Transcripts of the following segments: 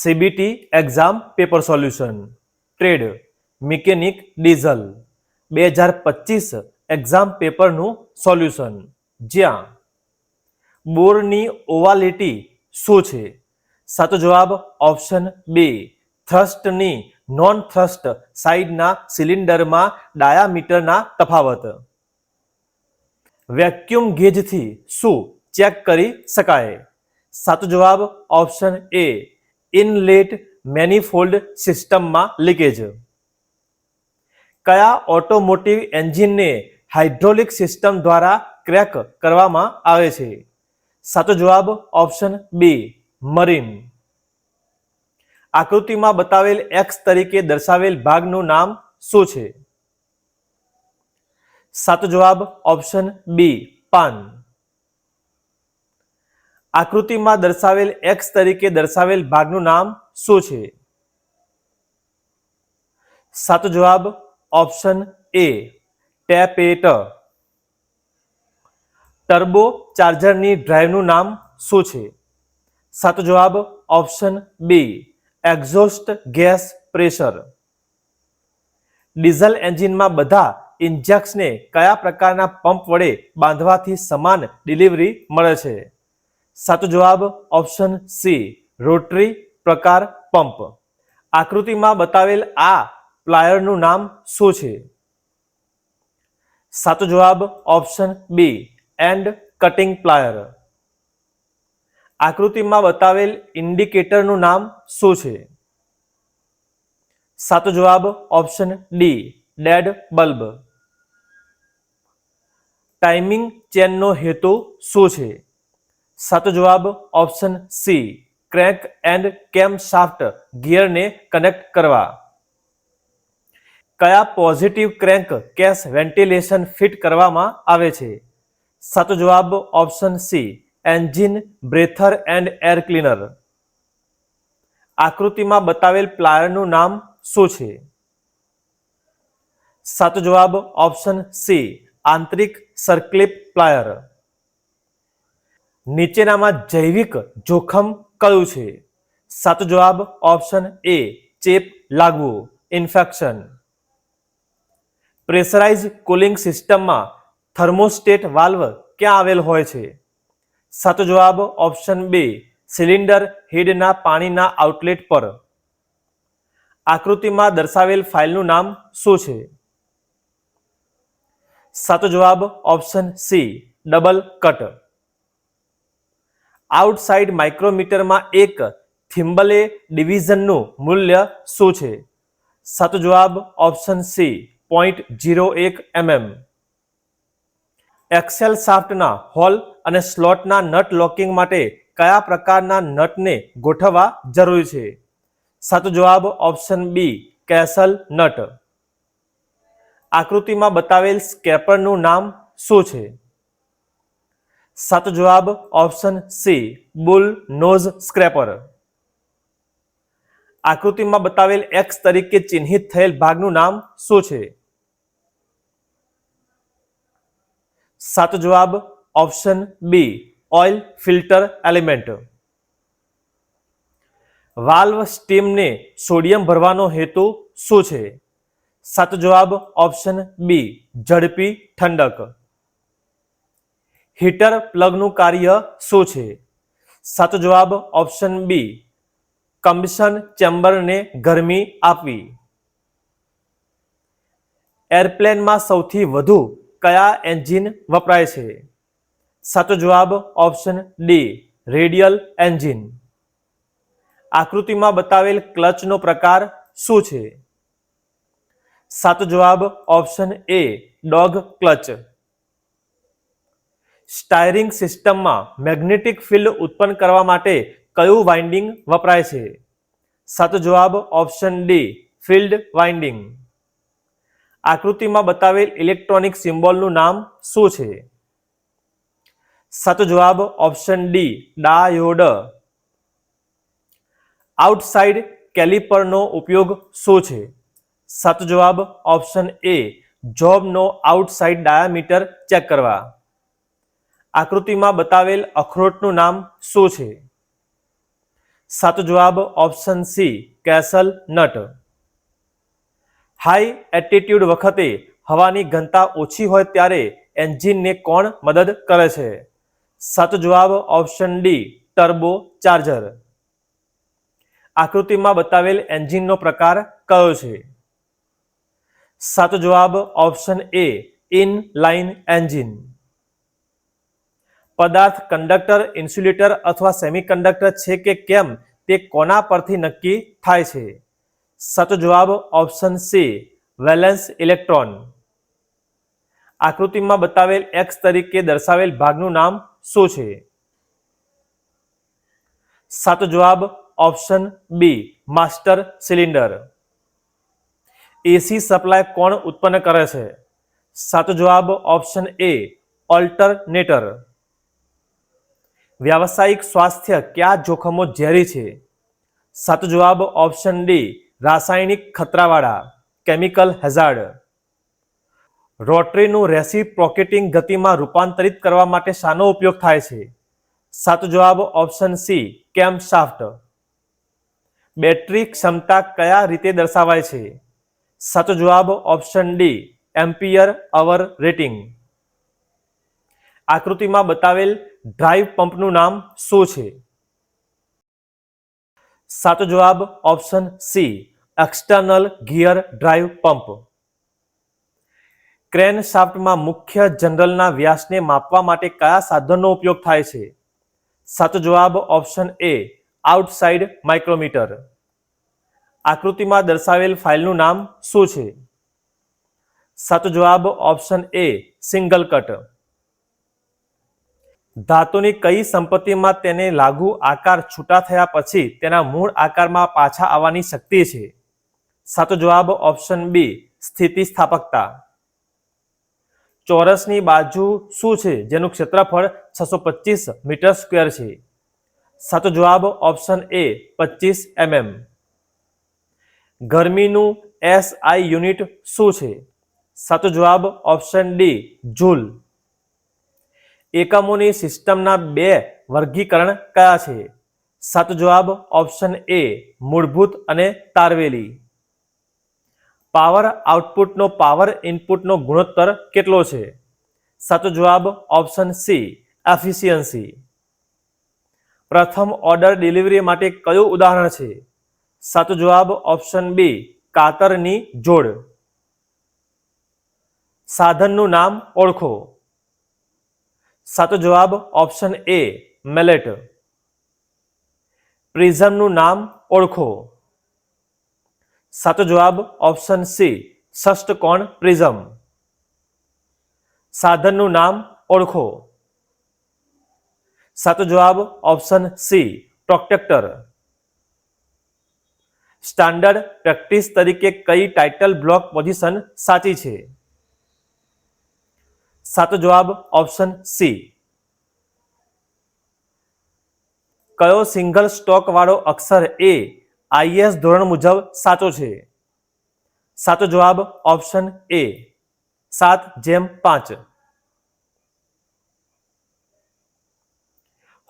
CBT exam paper solution trade mechanic diesel 2025 exam પેપરનું solution, જ્યાં બોરની ઓવાલિટી શું છે? સાચો જવાબ ઓપ્શન બી, થ્રસ્ટની નોન થ્રસ્ટ સાઇડના સિલિન્ડરમાં ડાયામીટરના તફાવત. વેક્યુમ ગેજથી શું ચેક કરી શકાય? સાચો જવાબ ઓપ્શન એ, ઇનલેટ મેનિફોલ્ડ સિસ્ટમમાં લીકેજ. કયા ઓટોમોટિવ એન્જિનને હાઇડ્રોલિક સિસ્ટમ દ્વારા ક્રેક કરવામાં આવે છે? સાચો જવાબ ઓપ્શન બી, મરીન. આકૃતિમાં બતાવેલ એક્સ તરીકે દર્શાવેલ ભાગનું નામ શું છે? સાચો જવાબ ઓપ્શન બી, પાન. આકૃતિમાં દર્શાવેલ એક્સ તરીકે દર્શાવેલ ભાગનું નામ શું છે? સાચો જવાબ ઓપ્શન એ, ટેપેટ. ટર્બો ચાર્જરની ડ્રાઇવનું નામ શું છે? સાચો જવાબ option B, exhaust gas pressure. Diesel એન્જિનમાં બધા ઇન્જેક્શનને કયા પ્રકારના પંપ વડે બાંધવાથી સમાન ડિલિવરી મળે છે? સાચો જવાબ ઓપ્શન સી, રોટરી પ્રકાર પંપ. આકૃતિમાં બતાવેલ આ પ્લાયરનું નામ શું છે? સાચો જવાબ option B, end cutting plier. આકૃતિમાં બતાવેલ ઇન્ડિકેટરનું નામ શું છે? સાચો જવાબ option D, dead bulb. Timing ચેનનો હેતુ શું છે? સાચો જવાબ option C, crank and cam shaft ગિયરને કનેક્ટ કરવા. કયા positive crank case ventilation fit કરવામાં આવે છે? સાચો જવાબ option C, engine breather and air cleaner. આકૃતિમાં બતાવેલ પ્લાયરનું નામ શું છે? સાચો જવાબ ઓપ્શન સી, આંતરિક સર્કલિપ પ્લાયર. નીચેનામાં જૈવિક જોખમ કયું છે? સાચો જવાબ ઓપ્શન એ, ચેપ લાગવું, ઇન્ફેક્શન. પ્રેશરાઇઝ કુલિંગ સિસ્ટમમાં થર્મોસ્ટેટ વાલ્વ ક્યાં આવેલ હોય છે? સાચો જવાબ ઓપ્શન બી, સિલિન્ડર હેડના પાણીના આઉટલેટ પર. આકૃતિમાં દર્શાવેલ ફાઇલનું નામ શું છે? સાચો જવાબ option C, double cut. Outside માઇક્રોમીટરમાં એક થિમ્બલે ડિવિઝનનું મૂલ્ય શું છે? સાચો જવાબ ઓપ્શન સી, 0.01 mm. એક્સેલ શાફ્ટના હોલ અને સ્લોટના નટ લોકિંગ માટે કયા પ્રકારના નટને ગોઠવવા જરૂરી છે? સાચો જવાબ ઓપ્શન બી, કેસલ નટ. આકૃતિમાં બતાવેલ સ્કેપરનું નામ શું છે? સાચો જવાબ ઓપ્શન સી, બુલ નોઝ સ્ક્રેપર. આકૃતિમાં બતાવેલ એક્સ તરીકે ચિહ્નિત થયેલ ભાગનું નામ શું છે? સાચો જવાબ option B, oil filter element. Valve સ્ટીમને સોડિયમ ભરવાનો હેતુ શું છે? સાચો જવાબ ઓપ્શન બી, ઝડપી ઠંડક. હીટર પ્લગનું કાર્ય શું છે? સાચો જવાબ ઓપ્શન બી, કમ્બશન ચેમ્બરને ગરમી આપવી. એરપ્લેનમાં સૌથી વધુ કયા એન્જિન વપરાય છે? સાચો જવાબ ઓપ્શન ડી, રેડિયલ એન્જિન. આકૃતિમાં બતાવેલ ક્લચનો પ્રકાર શું છે? સાચો જવાબ ઓપ્શન એ, ડોગ ક્લચ. સ્ટાયરિંગ સિસ્ટમમાં મેગ્નેટિક ફિલ્ડ ઉત્પન્ન કરવા માટે કયું વાઇન્ડિંગ વપરાય છે? સાચો જવાબ ઓપ્શન ડી, ફિલ્ડ વાઇન્ડિંગ. આકૃતિમાં બતાવેલ ઇલેક્ટ્રોનિક સિમ્બોલનું નામ શું છે? સાચો જવાબ ઓપ્શન ડી, ડાયોડ. આઉટસાઇડ કેલિપરનો ઉપયોગ શું છે? સાચો જવાબ ઓપ્શન એ, જોબનો આઉટસાઇડ ડાયામીટર ચેક કરવા. આકૃતિમાં બતાવેલ અખરોટનું નામ શું છે? સાચો જવાબ option C castle nut. High altitude વખતે હવાની ઘનતા ઓછી હોય ત્યારે એન્જિનને કોણ મદદ કરે છે? સાચો જવાબ ઓપ્શન ડી ટર્બો ચાર્જર. આકૃતિમાં બતાવેલ એન્જિનનો પ્રકાર કયો છે? સાચો જવાબ ઓપ્શન એ ઇનલાઇન એન્જિન. પદાર્થ કંડક્ટર, ઇન્સ્યુલેટર અથવા સેમિકન્ડક્ટર છે કે કેમ તે કોના પરથી નક્કી થાય છે? સાચો જવાબ ઓપ્શન સી વેલેન્સ ઇલેક્ટ્રોન. આકૃતિમાં બતાવેલ એક્સ તરીકે દર્શાવેલ ભાગનું નામ શું છે? સાચો જવાબ option B master cylinder. AC supply કોણ ઉત્પન્ન કરે છે? સાચો જવાબ ઓપ્શન એ ઓલ્ટરનેટર. વ્યાવસાયિક સ્વાસ્થ્ય કયા જોખમો ઝેરી છે? સાચો જવાબ ઓપ્શન ડી રાસાયણિક ખતરાવાળા કેમિકલ હેઝાર્ડ. રોટરીનું રેસિપ્રોકેટિંગ ગતિમાં રૂપાંતરિત કરવા માટે શાનો ઉપયોગ થાય છે? સાચો જવાબ ઓપ્શન સી કેમશાફ્ટ. બેટરી ક્ષમતા કયા રીતે દર્શાવાય છે? સાચો જવાબ option D ampere hour rating. આકૃતિમાં બતાવેલ ડ્રાઇવ પંપનું નામ શું છે? સાચો જવાબ option C external gear drive pump. Crank શાફ્ટમાં મુખ્ય જનરલના વ્યાસને માપવા માટે કયા સાધનનો ઉપયોગ થાય છે? સાચો જવાબ ઓપ્શન એ આઉટસાઇડ માઇક્રોમીટર. આકૃતિમાં દર્શાવેલ ફાઇલનું નામ શું છે? સાચો જવાબ ઓપ્શન એ સિંગલ કટ. ધાતુની કઈ સંપત્તિમાં તેને લાગુ આકાર છૂટા થયા પછી તેના મૂળ આકારમાં પાછા આવવાની શક્તિ છે? સાચો જવાબ ઓપ્શન બી સ્થિતિસ્થાપકતા. ચોરસની બાજુ શું છે જેનું ક્ષેત્રફળ 625 મીટર સ્ક્વેર છે? સાચો જવાબ ઓપ્શન એ 25 mm. ગરમીનું એસઆઈ યુનિટ શું છે? સાચો જવાબ ઓપ્શન ડી જૂલ. એકમોની સિસ્ટમના બે વર્ગીકરણ કયા છે? સાચો જવાબ ઓપ્શન એ મૂળભૂત અને તારવેલી. પાવર આઉટપુટનો પાવર ઇનપુટનો ગુણોત્તર કેટલો છે? સાચો જવાબ ઓપ્શન સી એફિશિયન્સી. પ્રથમ ઓર્ડર ડિલિવરી માટે કયું ઉદાહરણ છે? સાચો જવાબ ઓપ્શન બી કાતરની જોડ. સાધનનું નામ ઓળખો. સાચો જવાબ ઓપ્શન એ મેલેટ. પ્રિઝમનું નામ ઓળખો. સાચો જવાબ ઓપ્શન સી ષષ્ટકોણ પ્રિઝમ. સાધનનું નામ ઓળખો. સાચો જવાબ option C protractor. Standard practice તરીકે કઈ ટાઇટલ બ્લોક પોઝિશન સાચી છે? સાચો જવાબ ઓપ્શન સી. કયો સિંગલ સ્ટોક વાળો અક્ષર એ આઈએસ ધોરણ મુજબ સાચો છે? સાચો જવાબ ઓપ્શન એ 7/5.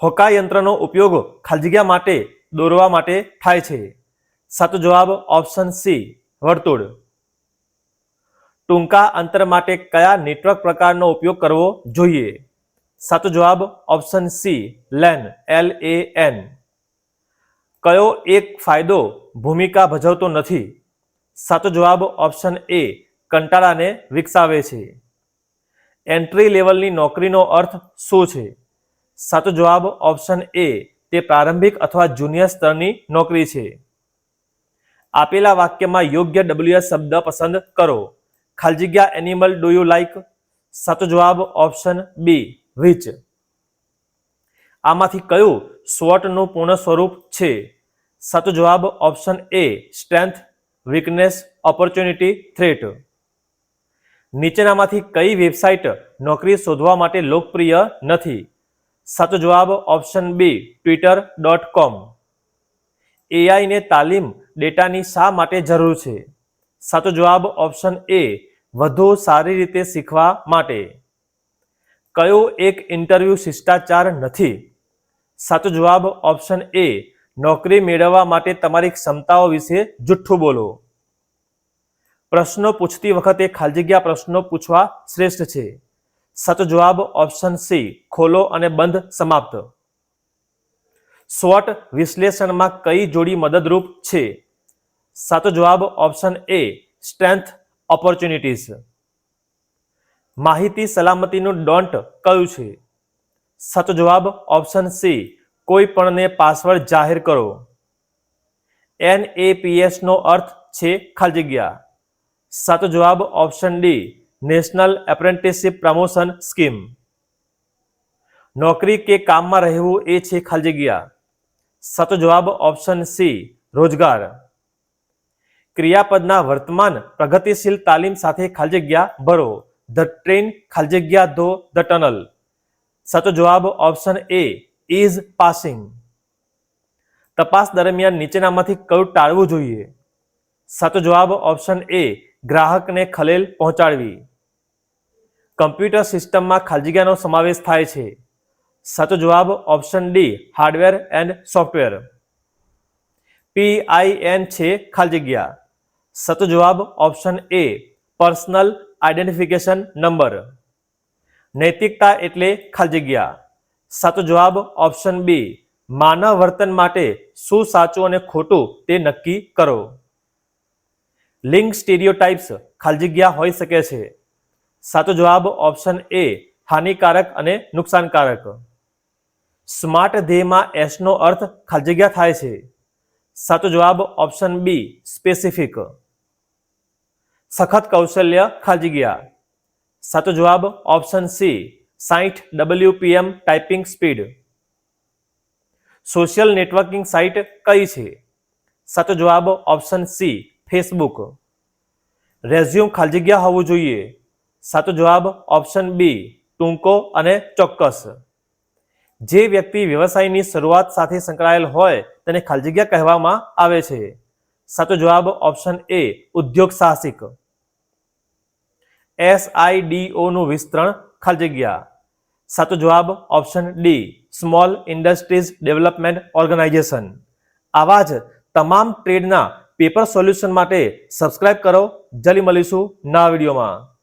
હોકા યંત્રનો ઉપયોગ ખાલી જગ્યા માટે દોરવા માટે થાય છે? સાચો જવાબ ઓપ્શન સી વર્તુળ. ટૂંકા અંતર માટે કયા નેટવર્ક પ્રકારનો ઉપયોગ કરવો જોઈએ? સાચો જવાબ ઓપ્શન સી લેન LAN. કયો એક ફાયદો ભૂમિકા ભજવતો નથી? સાચો જવાબ ઓપ્શન એ કંટાળાને વિકસાવે છે. એન્ટ્રી લેવલની નોકરીનો અર્થ શું છે? સાચો જવાબ ઓપ્શન એ તે પ્રારંભિક અથવા જુનિયર સ્તરની નોકરી છે. આપેલા વાક્યમાં યોગ્ય WS શબ્દ પસંદ કરો. ખાલી જગ્યા એનિમલ ડુ યુ લાઇક? સાચો જવાબ ઓપ્શન બી વિચ. આમાંથી કયું SWOTનું પૂર્ણ સ્વરૂપ છે? સાચો જવાબ ઓપ્શન એ સ્ટ્રેન્થ, વીકનેસ, ઓપોર્ચ્યુનિટી, થ્રેટ. નીચેનામાંથી કઈ વેબસાઇટ નોકરી શોધવા માટે લોકપ્રિય નથી? સાચો જવાબ ઓપ્શન બી twitter.com. એઆઈને તાલીમ ડેટાની શા માટે જરૂર છે? સાચો જવાબ ઓપ્શન એ વધુ સારી રીતે શીખવા માટે. કયો એક ઇન્ટરવ્યૂ શિષ્ટાચાર નથી? સાચો જવાબ ઓપ્શન એ નોકરી મેળવવા માટે તમારી ક્ષમતાઓ વિશે જુઠ્ઠું બોલો. પ્રશ્નો પૂછતી વખતે ખાલી જગ્યા પ્રશ્નો પૂછવા શ્રેષ્ઠ છે. સાચો જવાબ ઓપ્શન સી, ખોલો અને બંધ સમાપ્ત. SWOT વિશ્લેષણમાં કઈ જોડી મદદરૂપ છે? સાચો જવાબ ઓપ્શન એ, સ્ટ્રેન્થ ઓપોર્ચ્યુનિટીઝ. માહિતી સલામતીનું ડોન્ટ કયું છે? સાચો જવાબ ઓપ્શન સી, કોઈ પણને પાસવર્ડ જાહેર કરો. NAPS નો અર્થ છે ખાલી જગ્યા. સાચો જવાબ option D, national apprenticeship promotion scheme. નોકરી કે કામમાં રહેવું એ છે ખાલી જગ્યા. સાચો જવાબ ઓપ્શન સી, રોજગાર. ક્રિયાપદના વર્તમાન પ્રગતિશીલ તાલીમ સાથે ખાલી જગ્યા ભરો. ધ ટ્રેન ખાલી જગ્યા ધો ધ ટનલ. સાચો જવાબ ઓપ્શન એ, ઇઝ પાસિંગ. તપાસ દરમિયાન નીચેનામાંથી કયું ટાળવું જોઈએ? સાચો જવાબ ઓપ્શન એ, ગ્રાહકને ખલેલ પહોંચાડવી. કમ્પ્યુટર સિસ્ટમમાં ખાલી જગ્યાનો સમાવેશ થાય છે. સાચો જવાબ option D, hardware and software. PIN છે ખાલી જગ્યા. સાચો જવાબ ઓપ્શન એ, પર્સનલ આઈડેન્ટિફિકેશન નંબર. નૈતિકતા એટલે ખાલી જગ્યા. સાચો જવાબ ઓપ્શન બી, માનવ વર્તન માટે શું સાચું અને ખોટું તે નક્કી કરો. લિંગ સ્ટીરિયોટાઇપ્સ ખાલી જગ્યા હોઈ શકે છે. સાચો જવાબ ઓપ્શન એ, હાનિકારક અને નુકસાનકારક. સ્માર્ટ ધ્યેયમાં S નો અર્થ ખાલી જગ્યા થાય છે. સાચો જવાબ ઓપ્શન બી, સ્પેસિફિક. સખત કૌશલ્ય ખાલી જગ્યા. સાચો જવાબ option C, 60 WPM typing speed. Social networking site કઈ છે? સાચો જવાબ ઓપ્શન સી, ફેસબુક. રેઝ્યુમ ખાલી જગ્યા હોવું જોઈએ. સાચો જવાબ ઓપ્શન બી, ટૂંકો અને ચોક્કસ. જે વ્યક્તિ વ્યવસાયની શરૂઆત સાથે સંકળાયેલ હોય તેને ખાલી જગ્યા કહેવામાં આવે છે. સાચો જવાબ ઓપ્શન એ, ઉદ્યોગ સાહસિક. SIDO નું વિસ્તરણ ખાલી જગ્યા. સાચો જવાબ option D, small industries development organisation. આવા જ તમામ ટ્રેડના પેપર સોલ્યુશન માટે સબસ્ક્રાઇબ કરો. જલ્દી મળીશું નવા વિડીયોમાં.